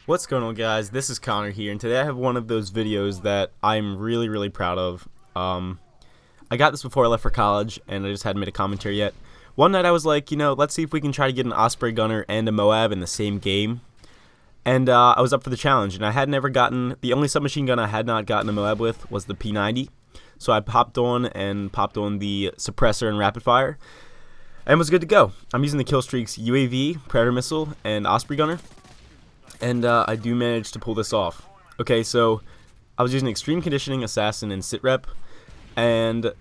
What's going on, guys? This is Connor here, and today I have one of those videos that I'm really proud of. I got this before I left for college, and I just hadn't made a commentary yet. One night I was like, let's see if we can try to get an Osprey gunner and a MOAB in the same game. And I was up for the challenge, and I had never gotten, the only submachine gun I had not gotten a MOAB with was the P90. So I popped on the suppressor and rapid fire, and was good to go. I'm using the Killstreak's UAV, Predator missile, and Osprey gunner. And I do manage to pull this off. Okay, so I was using extreme conditioning, assassin, and sit rep, and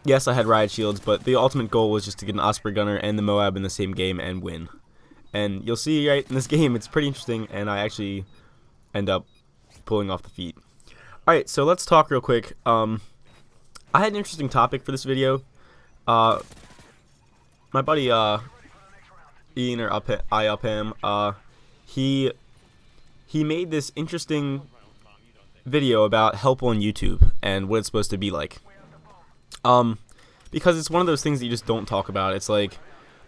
yes, I had riot shields, but the ultimate goal was just to get an Osprey gunner and the MOAB in the same game and win. And you'll see right in this game, it's pretty interesting, and I actually end up pulling off the feat. Alright, so let's talk real quick. I had an interesting topic for this video. My buddy Ian, or Up he made this interesting video about help on YouTube and what it's supposed to be like. Because it's one of those things that you just don't talk about. It's like,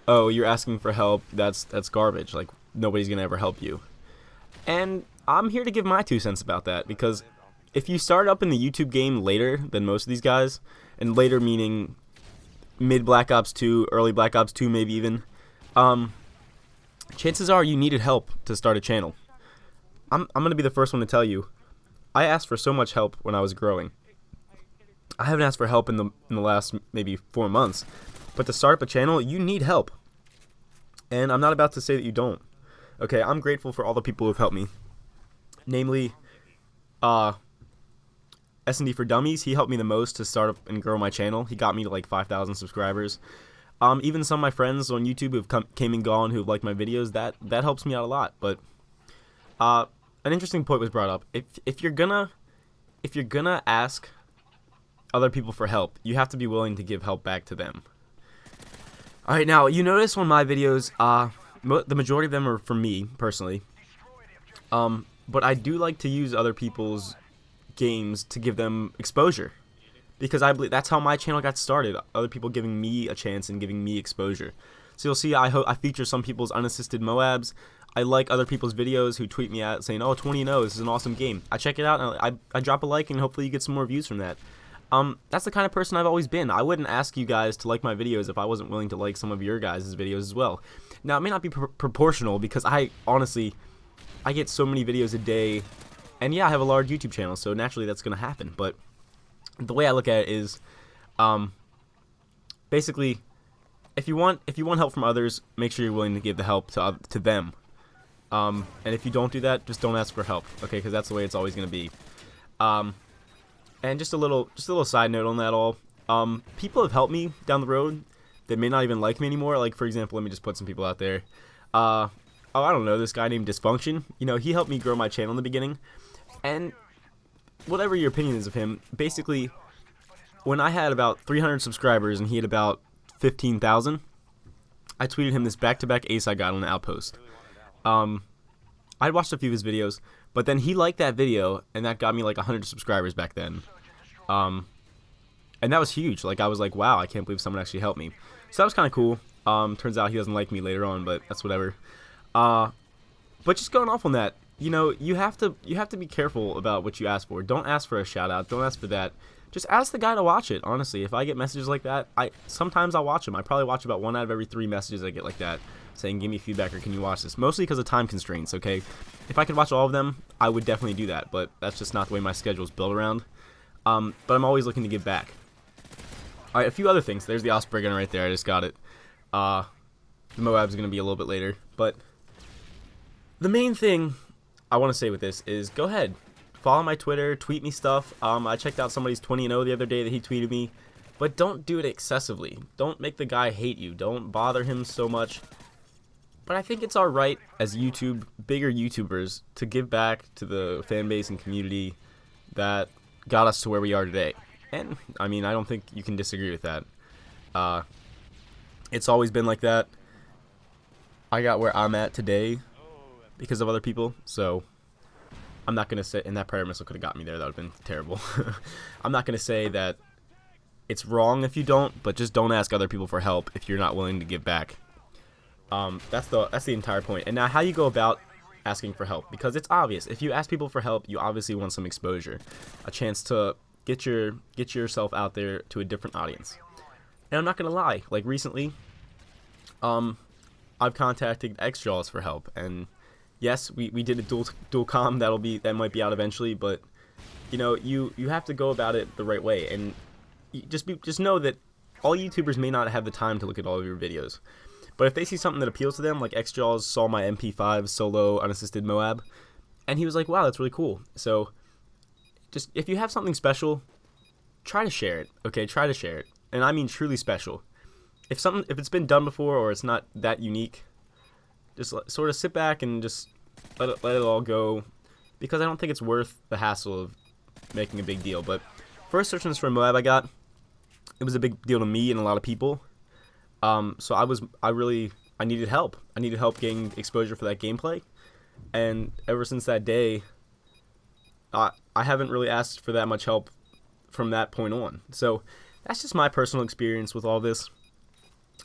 oh, you're asking for help, that's garbage. Like, nobody's gonna ever help you. And I'm here to give my 2 cents about that, because if you start up in the YouTube game later than most of these guys, and later meaning mid Black Ops 2, early Black Ops 2 maybe even, chances are you needed help to start a channel. I'm going to be the first one to tell you, I asked for so much help when I was growing. I haven't asked for help in the last maybe 4 months, but to start up a channel, you need help. And I'm not about to say that you don't. Okay, I'm grateful for all the people who have helped me. Namely, S&D for Dummies, he helped me the most to start up and grow my channel. He got me to like 5,000 subscribers. Even some of my friends on YouTube who've came and gone who like my videos, that helps me out a lot. But an interesting point was brought up. If you're gonna ask other people for help, you have to be willing to give help back to them. All right, now you notice on my videos, the majority of them are from me personally. But I do like to use other people's games to give them exposure, because I believe that's how my channel got started. Other people giving me a chance and giving me exposure. So you'll see I feature some people's unassisted MOABs. I like other people's videos who tweet me out saying, oh, 20-0, this is an awesome game. I check it out, and I drop a like, and hopefully you get some more views from that. That's the kind of person I've always been. I wouldn't ask you guys to like my videos if I wasn't willing to like some of your guys' videos as well. Now, it may not be proportional, because I get so many videos a day, and yeah, I have a large YouTube channel, so naturally that's going to happen. But the way I look at it is, basically, if you want help from others, make sure you're willing to give the help to them. And if you don't do that, just don't ask for help, okay? Because that's the way it's always going to be. And just a little side note on that all. People have helped me down the road that may not even like me anymore. Like, for example, let me just put some people out there. I don't know, this guy named Dysfunction. He helped me grow my channel in the beginning. And whatever your opinion is of him, basically, when I had about 300 subscribers and he had about 15,000, I tweeted him this back-to-back ace I got on an outpost. I'd watched a few of his videos, but then he liked that video, and that got me like 100 subscribers back then. And that was huge. Like, I was like, wow, I can't believe someone actually helped me. So that was kind of cool. Turns out he doesn't like me later on, but that's whatever. But just going off on that, you have to be careful about what you ask for. Don't ask for a shout out. Don't ask for that. Just ask the guy to watch it. Honestly, if I get messages like that, sometimes I'll watch them. I probably watch about 1 out of every 3 messages I get like that, saying give me feedback or can you watch this. Mostly because of time constraints. Okay, if I could watch all of them, I would definitely do that. But that's just not the way my schedule is built around. But I'm always looking to give back. All right, a few other things. There's the Osprey gun right there. I just got it. The MOAB's gonna be a little bit later, but the main thing I want to say with this is go ahead, follow my Twitter, tweet me stuff. I checked out somebody's 20-0 the other day that he tweeted me, but don't do it excessively. Don't make the guy hate you. Don't bother him so much. But I think it's our right as bigger YouTubers to give back to the fan base and community that got us to where we are today. And I mean, I don't think you can disagree with that. It's always been like that. I got where I'm at today because of other people, so I'm not going to say, and that Predator missile could have got me there, that would have been terrible. I'm not going to say that it's wrong if you don't, but just don't ask other people for help if you're not willing to give back. That's the entire point. And now how you go about asking for help, because it's obvious. If you ask people for help, you obviously want some exposure, a chance to get yourself out there to a different audience. And I'm not gonna lie, like recently, I've contacted Xjaws for help, and yes, we did a dual com that might be out eventually, but you know, you have to go about it the right way, and just know that all YouTubers may not have the time to look at all of your videos. But if they see something that appeals to them, like Xjaws saw my MP5 solo unassisted MOAB, and he was like, wow, that's really cool. So just, if you have something special, try to share it, okay? Try to share it. And I mean truly special. If it's been done before or it's not that unique, just sort of sit back and just let it all go, because I don't think it's worth the hassle of making a big deal. But first search for MOAB I got, it was a big deal to me and a lot of people. So I needed help. I needed help getting exposure for that gameplay. And ever since that day, I haven't really asked for that much help from that point on. So that's just my personal experience with all this.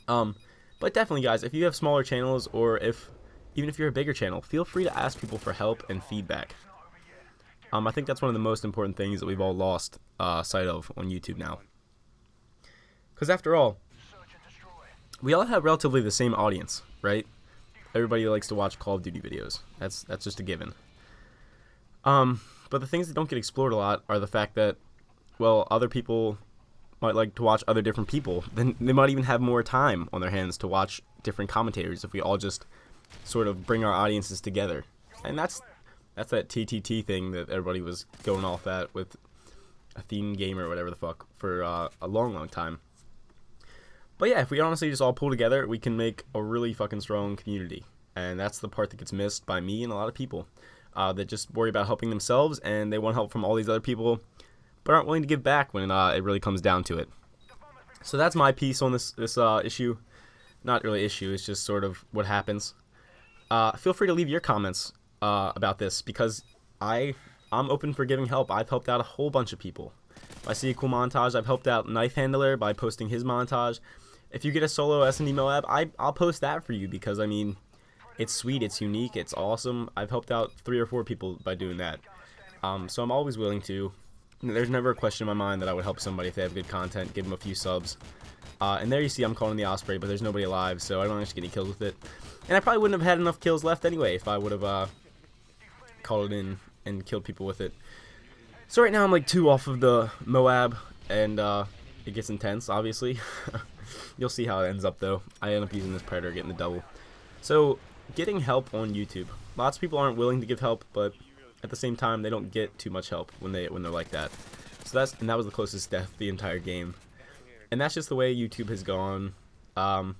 But definitely, guys, if you have smaller channels, or even if you're a bigger channel, feel free to ask people for help and feedback. I think that's one of the most important things that we've all lost sight of on YouTube now. Because after all, we all have relatively the same audience, right? Everybody likes to watch Call of Duty videos. That's just a given. But the things that don't get explored a lot are the fact that, well, other people might like to watch other different people. Then they might even have more time on their hands to watch different commentators if we all just sort of bring our audiences together. And that's that TTT thing that everybody was going off at with a theme gamer or whatever the fuck for a long time. But yeah, if we honestly just all pull together, we can make a really fucking strong community. And that's the part that gets missed by me and a lot of people that just worry about helping themselves, and they want help from all these other people, but aren't willing to give back when it really comes down to it. So that's my piece on this issue. Not really issue, it's just sort of what happens. Feel free to leave your comments about this, because I'm open for giving help. I've helped out a whole bunch of people. If I see a cool montage, I've helped out Knife Handler by posting his montage. If you get a solo S&D MOAB, I'll post that for you, because I mean, it's sweet, it's unique, it's awesome. I've helped out 3 or 4 people by doing that. So I'm always willing to. There's never a question in my mind that I would help somebody if they have good content, give them a few subs. And there you see I'm calling the Osprey, but there's nobody alive, so I don't actually get any kills with it. And I probably wouldn't have had enough kills left anyway if I would have called it in and killed people with it. So right now I'm like 2 off of the MOAB, and it gets intense, obviously. You'll see how it ends up, though. I end up using this Predator, getting the double. So, getting help on YouTube. Lots of people aren't willing to give help, but at the same time, they don't get too much help when they're like that. So that was the closest death the entire game. And that's just the way YouTube has gone. Well,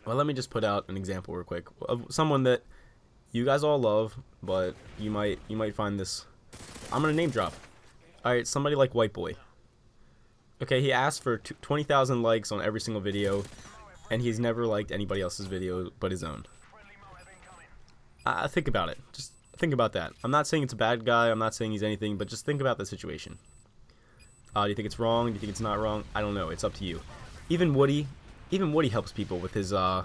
let me just put out an example real quick of someone that you guys all love, but you might find this. I'm gonna name drop. All right, somebody like White Boy. Okay, he asked for 20,000 likes on every single video, and he's never liked anybody else's video but his own. Think about it. Just think about that. I'm not saying it's a bad guy. I'm not saying he's anything, but just think about the situation. Do you think it's wrong? Do you think it's not wrong? I don't know. It's up to you. Even Woody helps people with his the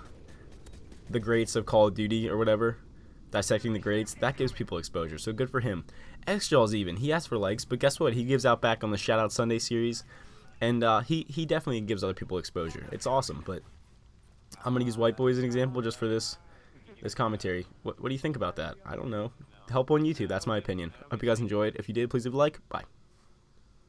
greats of Call of Duty or whatever, dissecting the greats. That gives people exposure, so good for him. Xjaws even, he asked for likes, but guess what? He gives out back on the Shout Out Sunday series, and he definitely gives other people exposure. It's awesome. But I'm gonna use White Boy as an example just for this commentary. What do you think about that? I don't know. Help on YouTube. That's my opinion. Hope you guys enjoyed. If you did, please leave a like. Bye.